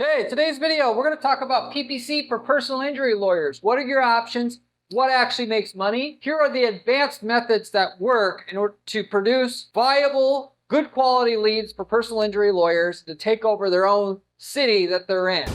Okay, today's video, we're going to talk about PPC for personal injury lawyers. What are your options? What actually makes money? Here are the advanced methods that work in order to produce viable, good quality leads for personal injury lawyers to take over their own city that they're in.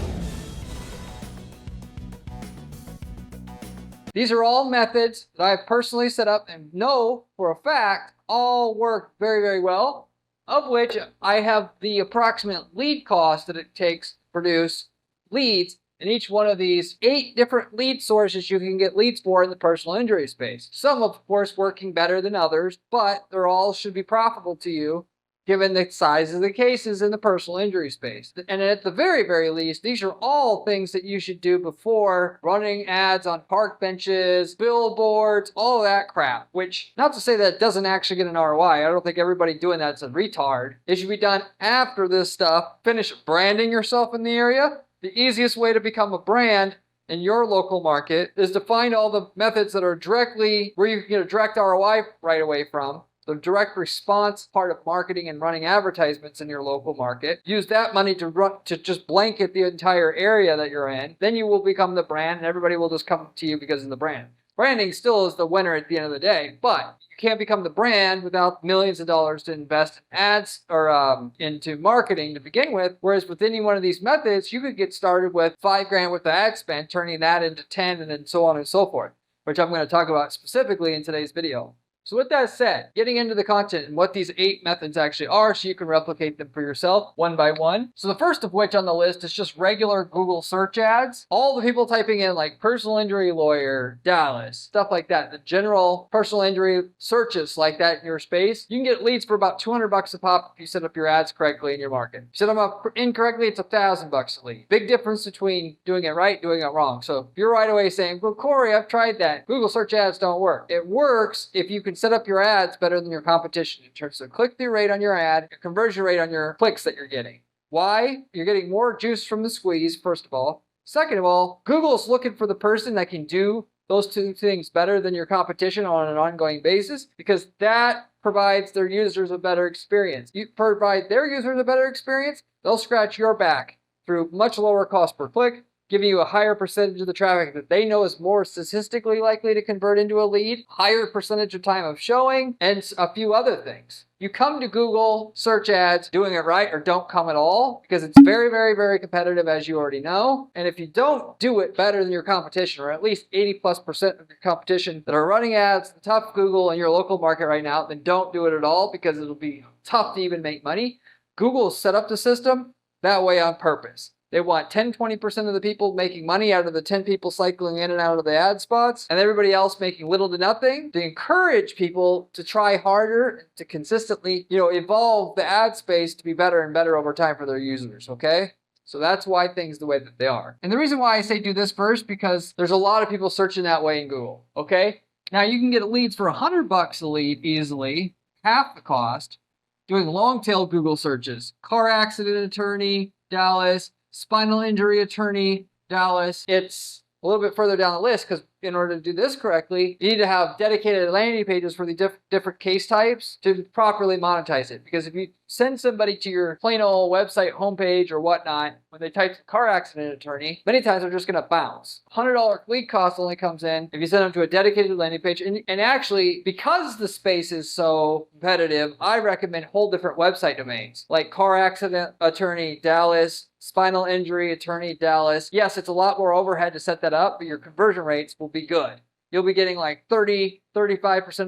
These are all methods that I've personally set up and know for a fact all work very, very well, of which I have the approximate lead cost that it takes to produce leads in each one of these 8 different lead sources you can get leads for in the personal injury space. Some, of course, working better than others, but they're all should be profitable to you given the size of the cases in the personal injury space. And at the very, very least, these are all things that you should do before running ads on park benches, billboards, all that crap, which, not to say that it doesn't actually get an ROI. I don't think everybody doing that's a retard. It should be done after this stuff. Finish branding yourself in the area. The easiest way to become a brand in your local market is to find all the methods that are directly where you can get a direct ROI right away from. The direct response part of marketing and running advertisements in your local market. Use that money to just blanket the entire area that you're in. Then you will become the brand and everybody will just come to you because of the brand. Branding still is the winner at the end of the day, but you can't become the brand without millions of dollars to invest in ads or into marketing to begin with. Whereas with any one of these methods, you could get started with $5,000 worth of ad spend, turning that into 10 and then so on and so forth, which I'm going to talk about specifically in today's video. So with that said, getting into the content and what these 8 methods actually are so you can replicate them for yourself one by one. So the first of which on the list is just regular Google search ads. All the people typing in like personal injury lawyer, Dallas, stuff like that. The general personal injury searches like that in your space. You can get leads for about $200 a pop if you set up your ads correctly in your market. If you set them up incorrectly, it's $1,000 a lead. Big difference between doing it right, doing it wrong. So if you're right away saying, well, Corey, I've tried that. Google search ads don't work. It works if you can set up your ads better than your competition in terms of click-through rate on your ad, your conversion rate on your clicks that you're getting. Why? You're getting more juice from the squeeze, first of all. Second of all, Google's looking for the person that can do those 2 things better than your competition on an ongoing basis because that provides their users a better experience. You provide their users a better experience, they'll scratch your back through much lower cost per click, giving you a higher percentage of the traffic that they know is more statistically likely to convert into a lead, higher percentage of time of showing, and a few other things. You come to Google search ads doing it right or don't come at all because it's very, very, very competitive as you already know. And if you don't do it better than your competition, or at least 80+% of your competition that are running ads, tough Google in your local market right now, then don't do it at all because it'll be tough to even make money. Google set up the system that way on purpose. They want 10-20% of the people making money out of the 10 people cycling in and out of the ad spots, and everybody else making little to nothing to encourage people to try harder, to consistently, evolve the ad space to be better and better over time for their users, okay? So that's why things the way that they are. And the reason why I say do this first, because there's a lot of people searching that way in Google, okay? Now you can get leads for $100 a lead easily, half the cost, doing long-tail Google searches. Car accident attorney, Dallas. Spinal injury attorney, Dallas. It's a little bit further down the list because in order to do this correctly, you need to have dedicated landing pages for the different case types to properly monetize it. Because if you send somebody to your plain old website homepage or whatnot, when they type car accident attorney, many times they're just going to bounce. $100 lead cost only comes in if you send them to a dedicated landing page. And actually, because the space is so competitive, I recommend whole different website domains like car accident attorney Dallas, spinal injury attorney Dallas. Yes, it's a lot more overhead to set that up, but your conversion rates will be good. You'll be getting like 35%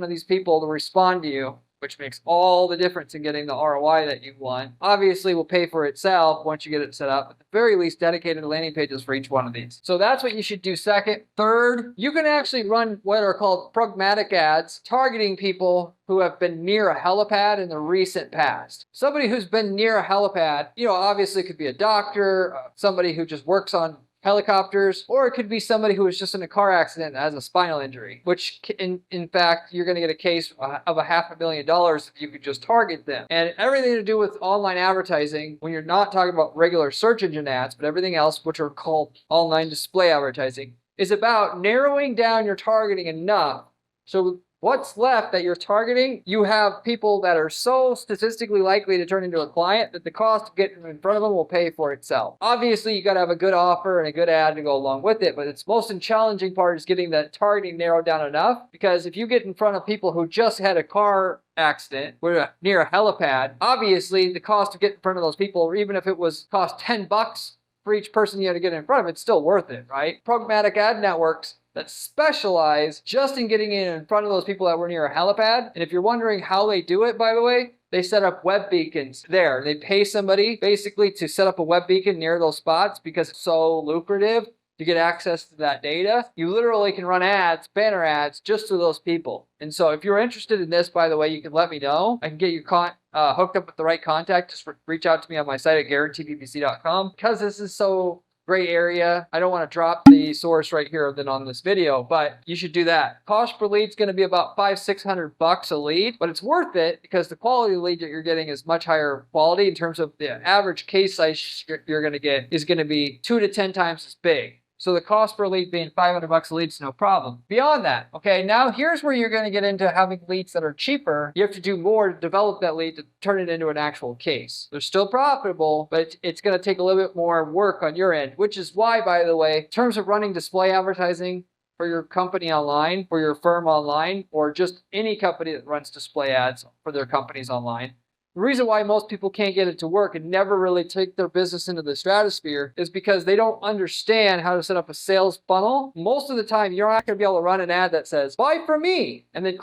of these people to respond to you, which makes all the difference in getting the ROI that you want. Obviously, will pay for itself once you get it set up. At the very least, dedicated landing pages for each one of these. So that's what you should do second. Third, you can actually run what are called programmatic ads, targeting people who have been near a helipad in the recent past. Somebody who's been near a helipad, obviously could be a doctor, somebody who just works on helicopters, or it could be somebody who was just in a car accident and has a spinal injury, which in fact, you're going to get a case of $500,000 if you could just target them. And everything to do with online advertising, when you're not talking about regular search engine ads, but everything else, which are called online display advertising, is about narrowing down your targeting enough so What's left that you're targeting, you have people that are so statistically likely to turn into a client that the cost of getting in front of them will pay for itself. Obviously, you got to have a good offer and a good ad to go along with it, but it's most challenging part is getting that targeting narrowed down enough, because if you get in front of people who just had a car accident near a helipad, obviously the cost to get in front of those people, or even if it was cost $10 for each person you had to get in front of, it's still worth it, right? Programmatic ad networks that specialize just in getting in front of those people that were near a helipad. And if you're wondering how they do it, by the way, they set up web beacons there. They pay somebody basically to set up a web beacon near those spots because it's so lucrative to get access to that data. You literally can run ads, banner ads, just to those people. And so if you're interested in this, by the way, you can let me know. I can get you hooked up with the right contact. Just reach out to me on my site at guaranteedppc.com. Because this is so gray area, I don't want to drop the source right here then on this video, but you should do that. Cost per lead is going to be about $500-600 a lead, but it's worth it because the quality of lead that you're getting is much higher quality in terms of the average case size you're going to get is going to be 2 to 10 times as big. So the cost per lead being $500 a lead is no problem. Beyond that, okay, now here's where you're going to get into having leads that are cheaper. You have to do more to develop that lead to turn it into an actual case. They're still profitable, but it's going to take a little bit more work on your end, which is why, by the way, in terms of running display advertising for your company online, for your firm online, or just any company that runs display ads for their companies online, the reason why most people can't get it to work and never really take their business into the stratosphere is because they don't understand how to set up a sales funnel. Most of the time, you're not going to be able to run an ad that says, buy from me, and then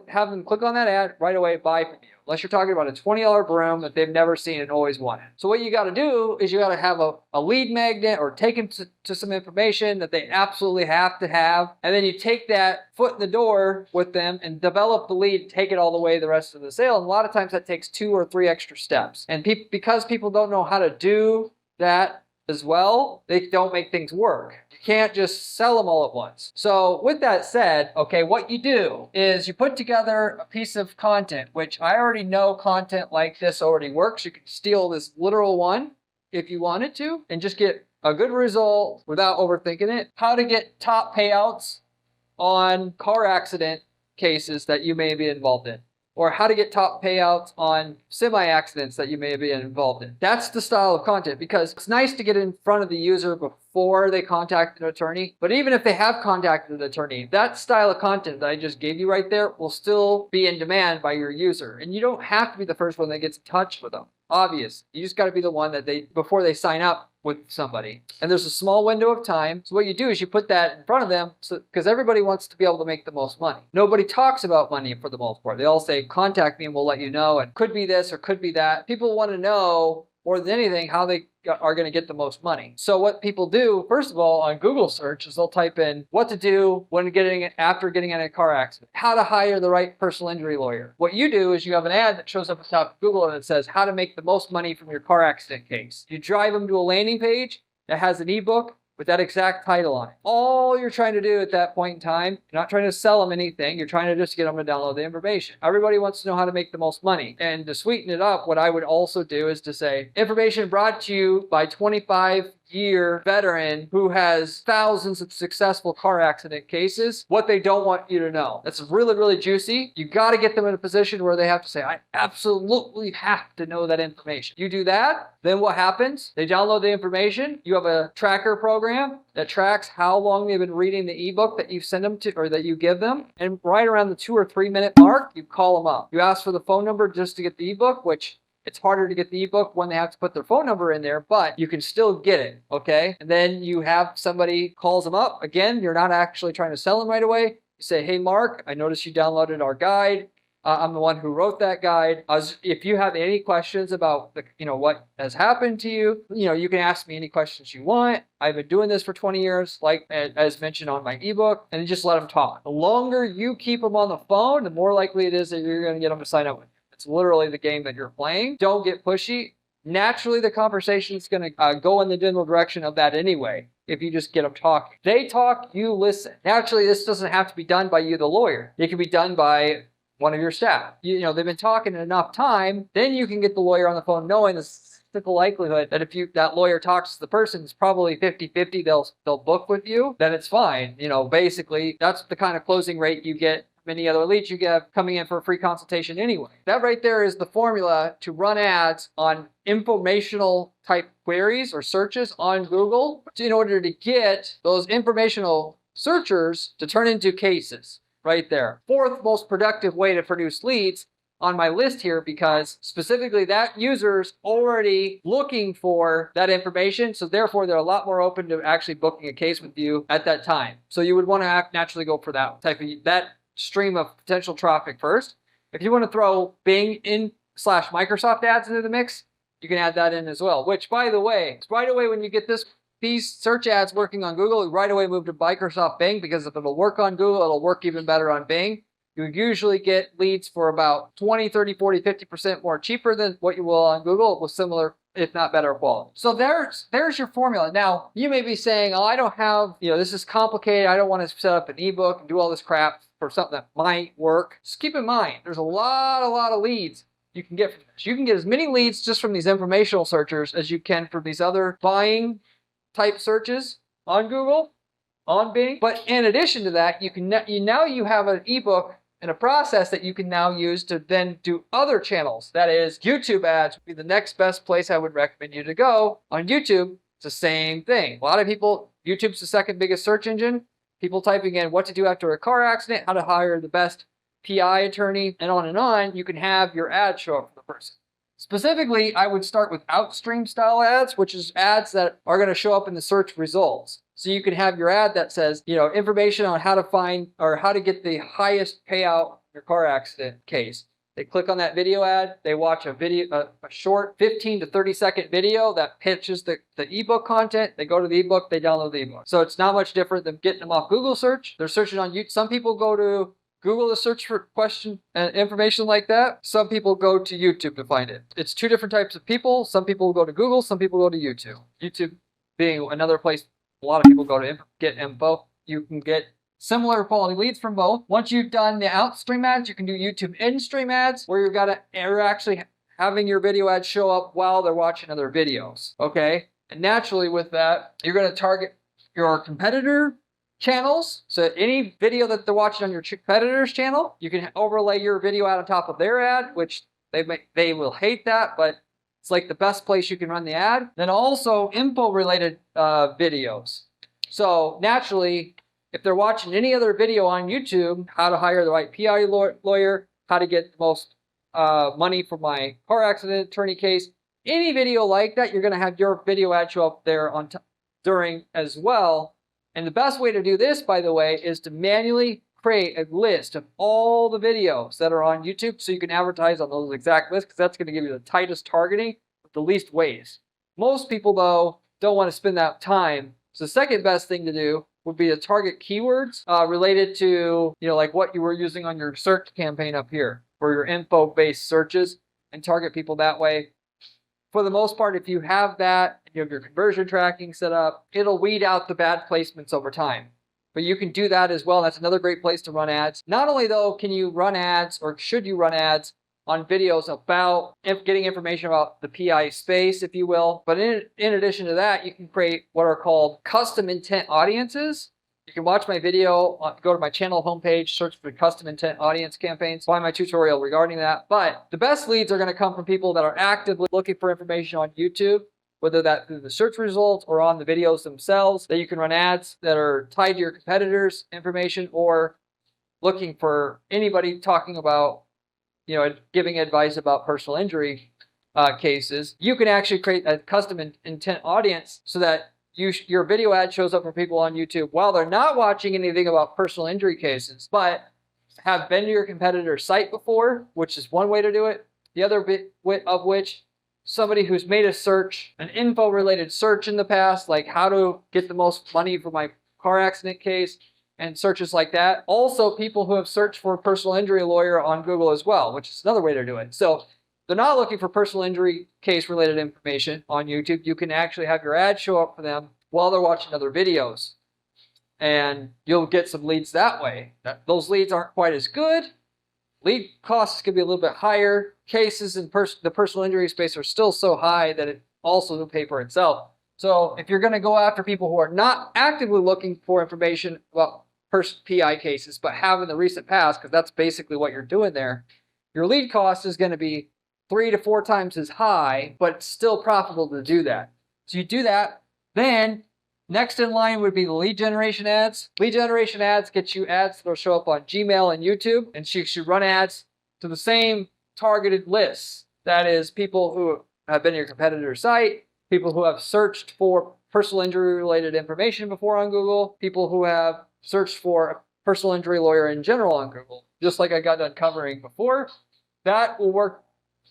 have them click on that ad right away, buy from you. Unless you're talking about a $20 broom that they've never seen and always wanted. So what you got to do is you got to have a lead magnet or take them to some information that they absolutely have to have. And then you take that foot in the door with them and develop the lead, take it all the way the rest of the sale. And a lot of times that takes 2 or 3 extra steps. And because people don't know how to do that as well, they don't make things work. You can't just sell them all at once. So with that said, okay, what you do is you put together a piece of content, which I already know content like this already works. You can steal this literal one if you wanted to and just get a good result without overthinking it. How to get top payouts on car accident cases that you may be involved in, or how to get top payouts on semi-accidents that you may be involved in. That's the style of content, because it's nice to get in front of the user before they contact an attorney. But even if they have contacted an attorney, that style of content that I just gave you right there will still be in demand by your user. And you don't have to be the first one that gets in touch with them. Obvious. You just got to be the one that before they sign up with somebody. And there's a small window of time. So what you do is you put that in front of them because everybody wants to be able to make the most money. Nobody talks about money for the most part. They all say, contact me and we'll let you know. And could be this or could be that. People want to know more than anything how they are going to get the most money. So what people do, first of all, on Google search is they'll type in what to do after getting in a car accident, how to hire the right personal injury lawyer. What you do is you have an ad that shows up at the top of Google and it says how to make the most money from your car accident case. You drive them to a landing page that has an ebook with that exact title on it. All you're trying to do at that point in time, you're not trying to sell them anything, you're trying to just get them to download the information. Everybody wants to know how to make the most money. And to sweeten it up, what I would also do is to say, information brought to you by 25-year veteran who has thousands of successful car accident cases, what they don't want you to know. That's really, really juicy. You got to get them in a position where they have to say, I absolutely have to know that information. You do that, then what happens? They download the information. You have a tracker program that tracks how long they've been reading the ebook that you send them to or that you give them. And right around the 2 or 3 minute mark, you call them up. You ask for the phone number just to get the ebook, which it's harder to get the ebook when they have to put their phone number in there, but you can still get it, okay? And then you have somebody calls them up. Again, you're not actually trying to sell them right away. You say, hey, Mark, I noticed you downloaded our guide. I'm the one who wrote that guide. If you have any questions about what has happened to you, you can ask me any questions you want. I've been doing this for 20 years, like as mentioned on my ebook, and just let them talk. The longer you keep them on the phone, the more likely it is that you're going to get them to sign up with you. It's literally the game that you're playing. Don't get pushy. Naturally, the conversation is going to go in the general direction of that anyway. If you just get them talking. They talk, you listen. Naturally, this doesn't have to be done by you, the lawyer. It can be done by one of your staff. They've been talking enough time, then you can get the lawyer on the phone knowing the statistical likelihood that if that lawyer talks to the person, it's probably 50-50 they'll book with you, then it's fine. Basically, that's the kind of closing rate you get many other leads you get coming in for a free consultation anyway. That right there is the formula to run ads on informational type queries or searches on Google in order to get those informational searchers to turn into cases right there. Fourth most productive way to produce leads on my list here, because specifically that user's already looking for that information, so therefore they're a lot more open to actually booking a case with you at that time. So you would want to naturally go for that stream of potential traffic first. If you want to throw Bing in / Microsoft ads into the mix, you can add that in as well, which by the way, right away when you get these search ads working on Google, right away move to Microsoft Bing, because if it'll work on Google, it'll work even better on Bing. You usually get leads for about 20, 30, 40, 50% more cheaper than what you will on Google with similar, if not better quality. So there's your formula. Now, you may be saying, oh, I don't have, this is complicated. I don't want to set up an ebook and do all this crap for something that might work. Just keep in mind, there's a lot of leads you can get from this. You can get as many leads just from these informational searchers as you can from these other buying type searches on Google, on Bing. But in addition to that, you have an ebook and a process that you can now use to then do other channels. That is, YouTube ads would be the next best place I would recommend you to go. On YouTube, it's the same thing. A lot of people, YouTube's the second biggest search engine. People typing in what to do after a car accident, how to hire the best PI attorney, and on. You can have your ad show up for the person. Specifically, I would start with Outstream style ads, which is ads that are going to show up in the search results. So you can have your ad that says, information on how to find or how to get the highest payout in your car accident case. They click on that video ad, they watch a short 15 to 30 second video that pitches the ebook content. They go to the ebook, they download the ebook. So it's not much different than getting them off Google search. They're searching on YouTube. Some people go to Google to search for question and information like that. Some people go to YouTube to find it. It's two different types of people. Some people go to Google, some people go to YouTube. YouTube being another place a lot of people go to get info. You can get similar quality leads from both. Once you've done the Outstream ads, you can do YouTube Instream ads, where you're actually having your video ads show up while they're watching other videos. Okay? And naturally with that, you're going to target your competitor channels. So any video that they're watching on your competitor's channel, you can overlay your video ad on top of their ad, which they will hate that, but it's like the best place you can run the ad. Then also info-related videos. So naturally, if they're watching any other video on YouTube, how to hire the right PI lawyer, how to get the most money for my car accident attorney case, any video like that, you're going to have your video ad show up there during as well. And the best way to do this, by the way, is to manually create a list of all the videos that are on YouTube so you can advertise on those exact lists, because that's going to give you the tightest targeting with the least waste. Most people, though, don't want to spend that time. So the second best thing to do would be to target keywords related to, like what you were using on your search campaign up here for your info-based searches, and target people that way. For the most part, if you have that, you have your conversion tracking set up, it'll weed out the bad placements over time. But you can do that as well. That's another great place to run ads. Not only, though, can you run ads, or should you run ads on videos about getting information about the PI space, if you will. But in addition to that, you can create what are called custom intent audiences. You can watch my video, go to my channel homepage, search for custom intent audience campaigns, find my tutorial regarding that. But the best leads are going to come from people that are actively looking for information on YouTube, whether that's through the search results or on the videos themselves, that you can run ads that are tied to your competitors' information, or looking for anybody talking about, giving advice about personal injury cases. You can actually create a custom intent audience so that your video ad shows up for people on YouTube while they're not watching anything about personal injury cases, but have been to your competitor's site before, which is one way to do it. The other bit of which, somebody who's made a search, an info-related search in the past, like how to get the most money for my car accident case, and searches like that. Also, people who have searched for a personal injury lawyer on Google as well, which is another way to do it. So they're not looking for personal injury case related information on YouTube. You can actually have your ad show up for them while they're watching other videos, and you'll get some leads that way. Those leads aren't quite as good. Lead costs can be a little bit higher. Cases in the personal injury space are still so high that it also will pay for itself. So if you're going to go after people who are not actively looking for information about PI cases, but have in the recent past, because that's basically what you're doing there, your lead cost is going to be 3 to 4 times as high, but it's still profitable to do that. So you do that, then next in line would be the lead generation ads. Lead generation ads get you ads that'll show up on Gmail and YouTube, and you should run ads to the same targeted lists. That is, people who have been to your competitor's site, people who have searched for personal injury related information before on Google, people who have searched for a personal injury lawyer in general on Google, just like I got done covering before. That will work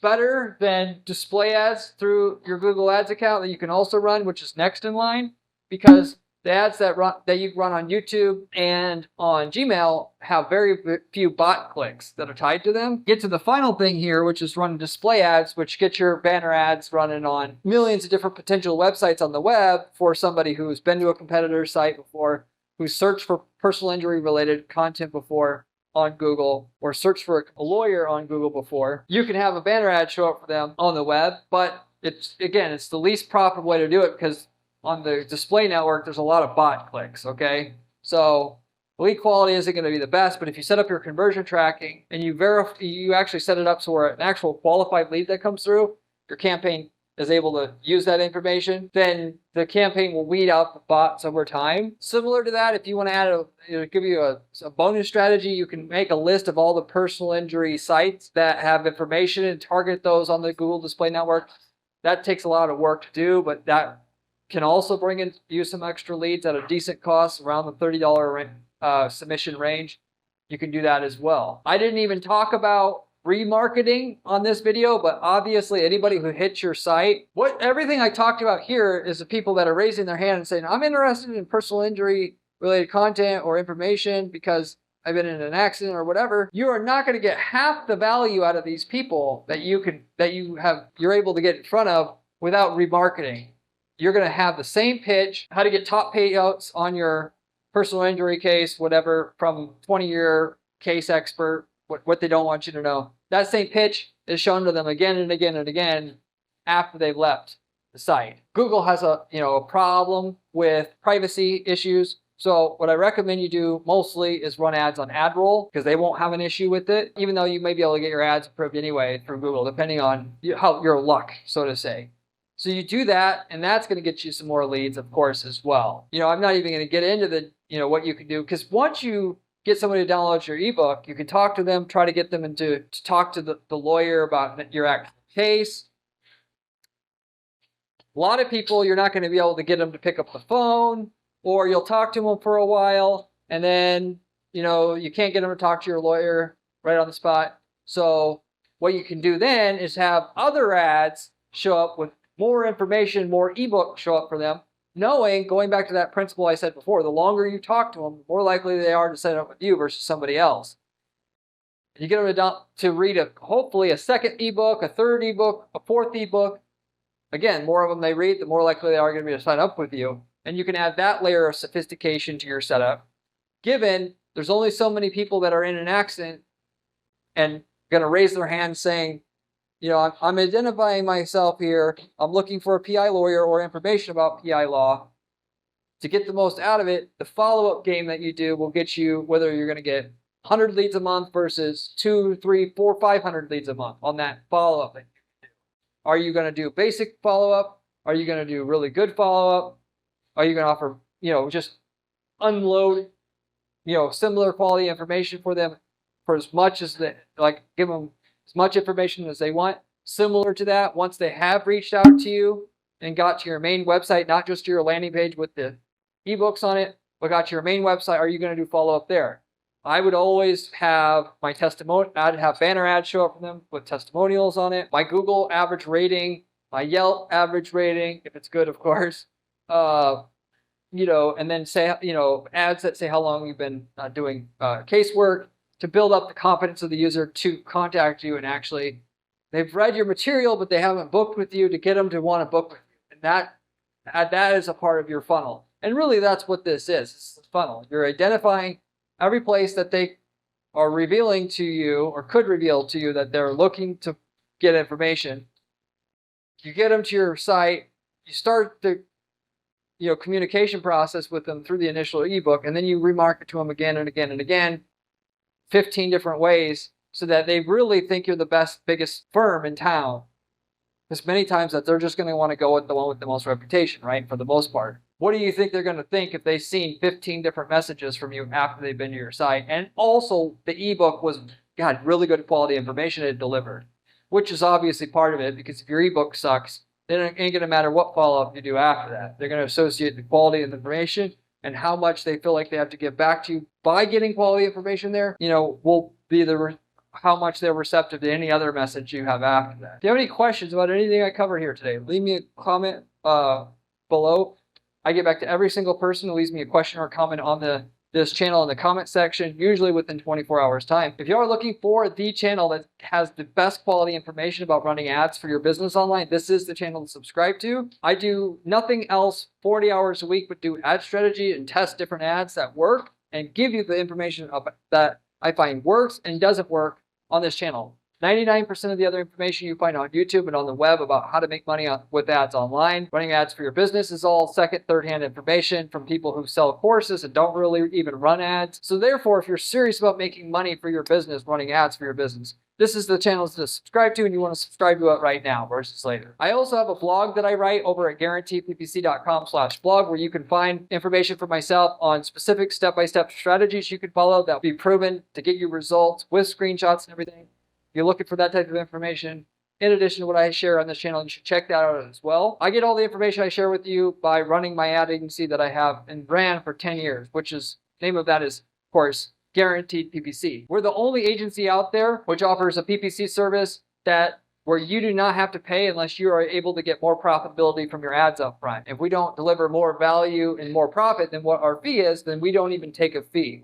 better than display ads through your Google Ads account that you can also run, which is next in line, because the ads that you run on YouTube and on Gmail have very few bot clicks that are tied to them. Get to the final thing here, which is run display ads, which get your banner ads running on millions of different potential websites on the web for somebody who's been to a competitor's site before, who's searched for personal injury related content before on Google, or searched for a lawyer on Google before. You can have a banner ad show up for them on the web, but it's the least profitable way to do it, because on the display network, there's a lot of bot clicks, okay? So lead quality isn't going to be the best, but if you set up your conversion tracking and you actually set it up so where an actual qualified lead that comes through, your campaign is able to use that information, then the campaign will weed out the bots over time. Similar to that, if you want to add give you a bonus strategy, you can make a list of all the personal injury sites that have information and target those on the Google Display Network. That takes a lot of work to do, but that can also bring in you some extra leads at a decent cost, around the $30 submission range. You can do that as well. I didn't even talk about remarketing on this video, but obviously anybody who hits your site, everything I talked about here is the people that are raising their hand and saying, I'm interested in personal injury related content or information because I've been in an accident or whatever. You are not going to get half the value out of these people that you're able to get in front of without remarketing. You're going to have the same pitch, how to get top payouts on your personal injury case, whatever, from 20-year case expert, what they don't want you to know. That same pitch is shown to them again and again and again after they've left the site. Google has a problem with privacy issues. So what I recommend you do mostly is run ads on AdRoll, because they won't have an issue with it, even though you may be able to get your ads approved anyway through Google, depending on your luck, so to say. So you do that, and that's going to get you some more leads, of course, as well. I'm not even going to get into the what you can do, because once you get somebody to download your ebook, you can talk to them, try to get them to talk to the lawyer about your actual case. A lot of people, you're not going to be able to get them to pick up the phone, or you'll talk to them for a while, and then you can't get them to talk to your lawyer right on the spot. So what you can do then is have other ads show up with more information, more ebook show up for them, knowing, going back to that principle I said before, the longer you talk to them, the more likely they are to set up with you versus somebody else. You get them to read hopefully a second ebook, a third ebook, a fourth ebook. Again, more of them they read, the more likely they are going to be to sign up with you. And you can add that layer of sophistication to your setup, given there's only so many people that are in an accident and going to raise their hand saying, I'm identifying myself here. I'm looking for a PI lawyer or information about PI law. To get the most out of it, the follow-up game that you do will get you whether you're going to get 100 leads a month versus 2, 3, 4, 500 leads a month on that follow-up that you do. Are you going to do basic follow-up? Are you going to do really good follow-up? Are you going to offer, just unload, similar quality information for them for as much as give them as much information as they want? Similar to that, once they have reached out to you and got to your main website, not just your landing page with the ebooks on it, but got to your main website, are you going to do follow-up there? I would always have my testimonial. I'd have banner ads show up for them with testimonials on it, my Google average rating, my Yelp average rating, if it's good, of course, and then say, ads that say how long you've been doing casework, to build up the confidence of the user to contact you, and actually they've read your material, but they haven't booked with you, to get them to want to book with you. And that is a part of your funnel. And really that's what this is. It's a funnel. You're identifying every place that they are revealing to you, or could reveal to you, that they're looking to get information. You get them to your site. You start to, communication process with them through the initial ebook, and then you remarket to them again and again and again, 15 different ways, so that they really think you're the best, biggest firm in town. There's many times that they're just going to want to go with the one with the most reputation, right? For the most part. What do you think they're going to think if they've seen 15 different messages from you after they've been to your site? And also the ebook was, God, really good quality information it delivered, which is obviously part of it, because if your ebook sucks, then it ain't going to matter what follow-up you do after that. They're going to associate the quality of the information and how much they feel like they have to give back to you by getting quality information there, will be how much they're receptive to any other message you have after that. If you have any questions about anything I covered here today, leave me a comment below. I get back to every single person who leaves me a question or comment on this channel in the comment section, usually within 24 hours time. If you are looking for the channel that has the best quality information about running ads for your business online, this is the channel to subscribe to. I do nothing else 40 hours a week but do ad strategy and test different ads that work and give you the information that I find works and doesn't work on this channel. 99% of the other information you find on YouTube and on the web about how to make money with ads online, running ads for your business, is all second, third-hand information from people who sell courses and don't really even run ads. So therefore, if you're serious about making money for your business, running ads for your business, this is the channel to subscribe to, and you want to subscribe to it right now versus later. I also have a blog that I write over at guaranteedppc.com/blog, where you can find information for myself on specific step-by-step strategies you can follow that will be proven to get you results with screenshots and everything. If you're looking for that type of information, in addition to what I share on this channel, you should check that out as well. I get all the information I share with you by running my ad agency that I have and ran for 10 years, which is, the name of that is, of course, Guaranteed PPC. We're the only agency out there which offers a PPC service where you do not have to pay unless you are able to get more profitability from your ads up front. If we don't deliver more value and more profit than what our fee is, then we don't even take a fee.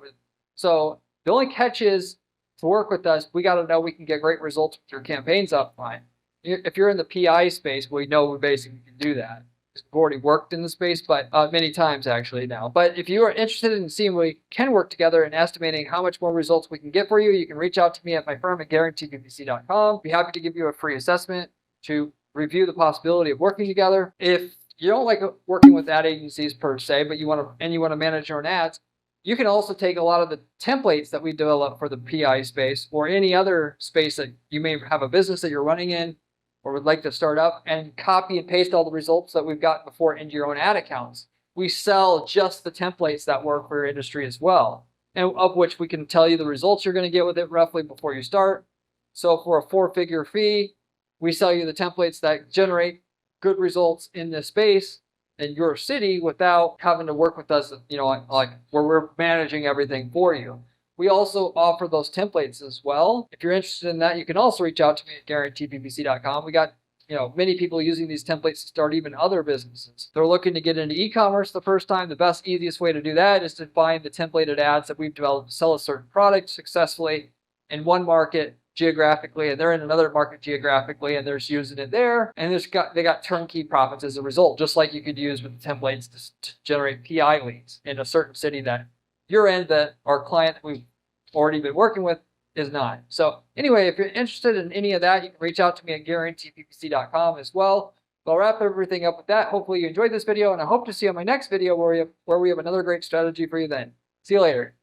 So the only catch is, to work with us, we got to know we can get great results with your campaigns up front. If you're in the PI space, we know we basically can do that. We've already worked in the space, but many times actually now. But if you are interested in seeing we can work together and estimating how much more results we can get for you, you can reach out to me at my firm at guaranteedppc.com. Be happy to give you a free assessment to review the possibility of working together. If you don't like working with ad agencies per se, but you want to manage your own ads, you can also take a lot of the templates that we develop for the PI space or any other space that you may have a business that you're running in or would like to start up, and copy and paste all the results that we've gotten before into your own ad accounts. We sell just the templates that work for your industry as well, and of which we can tell you the results you're going to get with it roughly before you start. So for a 4-figure fee, we sell you the templates that generate good results in this space in your city without having to work with us, like where we're managing everything for you. We also offer those templates as well. If you're interested in that, you can also reach out to me at guaranteedppc.com. We got many people using these templates to start even other businesses. They're looking to get into e-commerce the first time. The best, easiest way to do that is to find the templated ads that we've developed to sell a certain product successfully in one market geographically, and they're in another market geographically, and they're just using it there, and they got turnkey profits as a result, just like you could use with the templates to generate PI leads in a certain city that you're in, that our client that we've already been working with is not. So anyway, if you're interested in any of that, you can reach out to me at guaranteedppc.com as well. I'll wrap everything up with that. Hopefully you enjoyed this video, and I hope to see you on my next video where we have another great strategy for you then. See you later.